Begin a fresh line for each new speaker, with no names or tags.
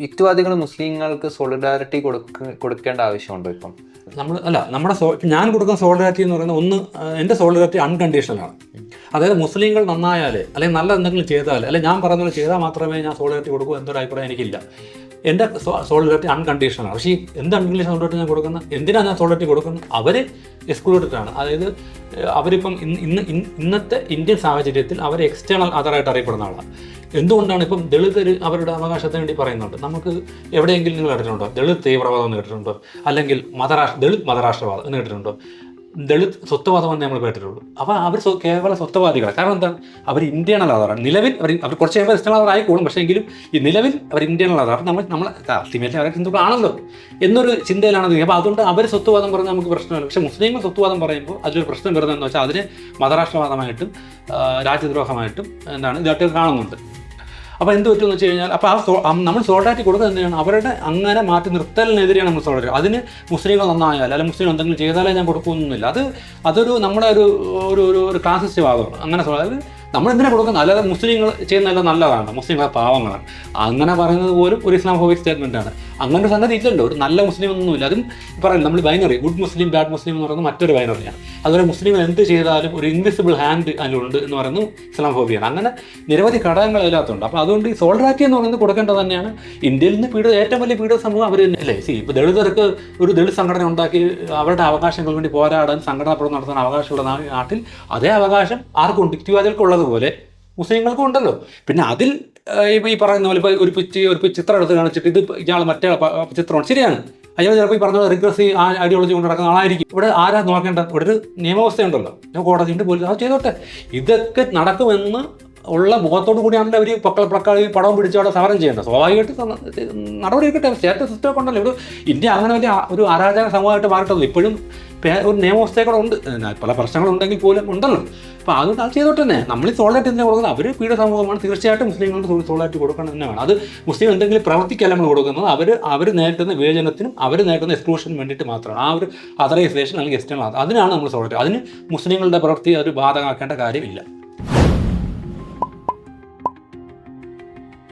യുക്തിവാദികൾ മുസ്ലിങ്ങൾക്ക് സോളിഡാരിറ്റി കൊടുക്കേണ്ട ആവശ്യമുണ്ടോ ഇപ്പം?
നമ്മുടെ ഞാൻ കൊടുക്കുന്ന സോളിഡാരിറ്റി എന്ന് പറയുന്നത് ഒന്ന്, എൻ്റെ സോളിഡാരിറ്റി അൺകണ്ടീഷണലാണ്. അതായത് മുസ്ലിങ്ങൾ നന്നായാൽ അല്ലെങ്കിൽ നല്ല എന്തെങ്കിലും ചെയ്താൽ അല്ലെങ്കിൽ ഞാൻ പറയുന്നത് ചെയ്താൽ മാത്രമേ ഞാൻ സോളിഡാരിറ്റി കൊടുക്കൂ എന്നൊരു അഭിപ്രായം എനിക്കില്ല. എൻ്റെ സോളിഡാരിറ്റി അൺകണ്ടീഷണലാണ്. പക്ഷേ എന്ത് അൺകണ്ടീഷണൽ സോളിഡാരിറ്റി ഞാൻ കൊടുക്കുന്നത്, എന്തിനാണ് ഞാൻ സോളിഡാരിറ്റി കൊടുക്കുന്നത്? അവർ എക്സ്ക്ലൂഡഡ് ആണ്. അതായത് അവരിപ്പം ഇന്നത്തെ ഇന്ത്യൻ സാഹചര്യത്തിൽ അവർ എക്സ്റ്റേണൽ അതറായിട്ട് അറിയപ്പെടുന്ന ആളാണ്. എന്തുകൊണ്ടാണ് ഇപ്പം ദളിതർ അവരുടെ അവകാശത്തിന് വേണ്ടി പറയുന്നുണ്ട്. നമുക്ക് എവിടെയെങ്കിലും നിങ്ങൾ കേട്ടിട്ടുണ്ടോ ദളിത് തീവ്രവാദം എന്ന് കേട്ടിട്ടുണ്ടോ? അല്ലെങ്കിൽ ദളിത് മതരാഷ്ട്രവാദം എന്ന് കേട്ടിട്ടുണ്ടോ? ദളിത് സ്വത്വവാദം എന്ന് നമ്മൾ കേട്ടിട്ടുള്ളൂ. അപ്പോൾ അവർ കേവല സ്വത്വവാദികളാണ്. കാരണം എന്താണ്? അവർ ഇന്ത്യണൽ ആധാറാണ്. നിലവിൽ അവർ കുറച്ച് കഴിയുമ്പോൾ എക്സ്റ്റേണൽ ആധാർ ആയിക്കോളും. പക്ഷേ എങ്കിലും ഈ നിലവിൽ അവർ ഇന്ത്യണൽ ആധാർ നമ്മൾ അൾട്ടിമേറ്റ്ലി അവരെ ഹിന്ദുക്കളാണല്ലോ എന്നൊരു ചിന്തയിലാണ്. അപ്പോൾ അതുകൊണ്ട് അവർ സ്വത്വവാദം പറഞ്ഞാൽ നമുക്ക് പ്രശ്നമില്ല. പക്ഷേ മുസ്ലിങ്ങൾ സ്വത്വവാദം പറയുമ്പോൾ അതിലൊരു പ്രശ്നം വരുന്നതെന്ന് വെച്ചാൽ അതിനെ മതരാഷ്ട്രവാദമായിട്ടും രാജ്യദ്രോഹമായിട്ടും ഇതായിട്ട് കാണുന്നുണ്ട്. അപ്പോൾ എന്ത് പറ്റുമെന്ന് വെച്ച് കഴിഞ്ഞാൽ, അപ്പോൾ നമ്മൾ സോളിഡാരിറ്റി കൊടുക്കുന്നത് എന്തിനാണ്? അവരുടെ അങ്ങനെ മാറ്റി നിർത്തലിനെതിരെയാണ് നമ്മൾ സോളിഡാരിറ്റി. അതിന് മുസ്ലിങ്ങൾ നന്നായാൽ അല്ലെങ്കിൽ മുസ്ലിം എന്തെങ്കിലും ചെയ്താലേ ഞാൻ കൊടുക്കുന്നില്ല. അതൊരു നമ്മുടെ ഒരു ക്ലാസിസ്റ്റ് വാദമാണ്. അങ്ങനെ അതായത് നമ്മൾ എന്തിനാ കൊടുക്കുന്നത്? അല്ലാതെ മുസ്ലിങ്ങൾ ചെയ്യുന്നതല്ല നല്ലതാണ്, മുസ്ലിങ്ങളെ പാവങ്ങളാണ് അങ്ങനെ പറയുന്നത് പോലും ഒരു ഇസ്ലാമോഫോബിക് സ്റ്റേറ്റ്മെൻറ്റാണ്. അങ്ങനെ ഒരു സംഗതി ഇല്ലല്ലോ. ഒരു നല്ല മുസ്ലിം ഒന്നുമില്ല. അതും പറയുന്നത് നമ്മൾ ബൈനറി, ഗുഡ് മുസ്ലിം ബാഡ് മുസ്ലിം എന്ന് പറയുന്നത് മറ്റൊരു ബൈനറിയാണ്. അതുപോലെ മുസ്ലിങ്ങൾ എന്ത് ചെയ്താലും ഒരു ഇൻവിസിബിൾ ഹാൻഡ് അതിലുണ്ട് എന്ന് പറയുന്നത് ഇസ്ലാമോഫോബിയാണ്. അങ്ങനെ നിരവധി ഘടകങ്ങൾ അതിനകത്തുണ്ട്. അപ്പോൾ അതുകൊണ്ട് ഈ സോളിഡാരിറ്റി എന്ന് പറയുന്നത് കൊടുക്കേണ്ടത് തന്നെയാണ്. ഇന്ത്യയിൽ നിന്ന് ഏറ്റവും വലിയ പീഡിത സമൂഹം അവർ അല്ലേ. ഇപ്പോൾ ദളിതർക്ക് ഒരു ദളിത് സംഘടന ഉണ്ടാക്കി അവരുടെ അവകാശങ്ങൾക്ക് വേണ്ടി പോരാടാൻ സംഘടനാ പ്രവർത്തനം നടത്താൻ അവകാശമുള്ള നാട്ടിൽ അതേ അവകാശം ആർക്കും യുക്തിവാദികൾക്കുള്ളതുപോലെ മുസ്ലിങ്ങൾക്കും ഉണ്ടല്ലോ. പിന്നെ അതിൽ ഈ പറയുന്ന പോലെ ഇപ്പോൾ ഒരു ചിത്രം എടുത്ത് കാണിച്ചിട്ട് ഇത് ഇയാൾ മറ്റേ ചിത്രമാണ്, ശരിയാണ്, അയാൾ ചിലപ്പോൾ ഈ പറഞ്ഞ റിഗ്രസീവ് ഐഡിയോളജി കൊണ്ട് നടക്കുന്ന ആളായിരിക്കും. ഇവിടെ ആരാ നോക്കേണ്ട? ഇവിടെ ഒരു നിയമവ്യവസ്ഥയുണ്ടല്ലോ, കോടതിയുണ്ട്, പോലീസ്, അത് ചെയ്തോട്ടെ. ഇതൊക്കെ നടക്കുമെന്ന് ഉള്ള മുഖത്തോടു കൂടിയാണല്ലോ അവർ ഈ പടവും പിടിച്ച് അവിടെ സമരം ചെയ്യേണ്ടത്. സ്വാഭാവികമായിട്ട് നടപടി എടുക്കട്ടെ. സ്റ്റേറ്റ് സിസ്റ്റമൊക്കെ ഉണ്ടല്ലോ. ഇവിടെ ഇന്ത്യ അങ്ങനെ വലിയ ഒരു അരാജക സമൂഹമായിട്ട് മാറിയിട്ടല്ലോ. ഇപ്പോഴും ഒരു നിയമവ്യവസ്ഥയൊക്കെ ഉണ്ട്, പല പ്രശ്നങ്ങളുണ്ടെങ്കിൽ പോലും ഉണ്ടല്ലോ. അപ്പോൾ അതുകൊണ്ട് അത് ചെയ്തോട്ട് തന്നെ നമ്മൾ ഈ സോളിഡാരിറ്റി തന്നെ കൊടുക്കുന്നത്. അവർ പീഡ സമൂഹമാണ്, തീർച്ചയായിട്ടും മുസ്ലിങ്ങൾക്ക് സോളിഡാരിറ്റി കൊടുക്കണം തന്നെ വേണം. അത് മുസ്ലിം എന്തെങ്കിലും പ്രവർത്തിക്കല്ല നമ്മൾ കൊടുക്കുന്നത്. അവർ നേരിടുന്ന വിവേചനത്തിനും അവർ നേരിടുന്ന എക്സ്ക്ലൂഷനും വേണ്ടിയിട്ട് മാത്രമാണ്. ആ ഒരു അതറൈസേഷൻ അല്ലെങ്കിൽ എക്സ്റ്റേണൽ അതിനാണ് നമ്മൾ സോളിഡാരിറ്റി. അതിന് മുസ്ലിങ്ങളുടെ പ്രവൃത്തി ഒരു ബാധകമാക്കേണ്ട കാര്യമില്ല.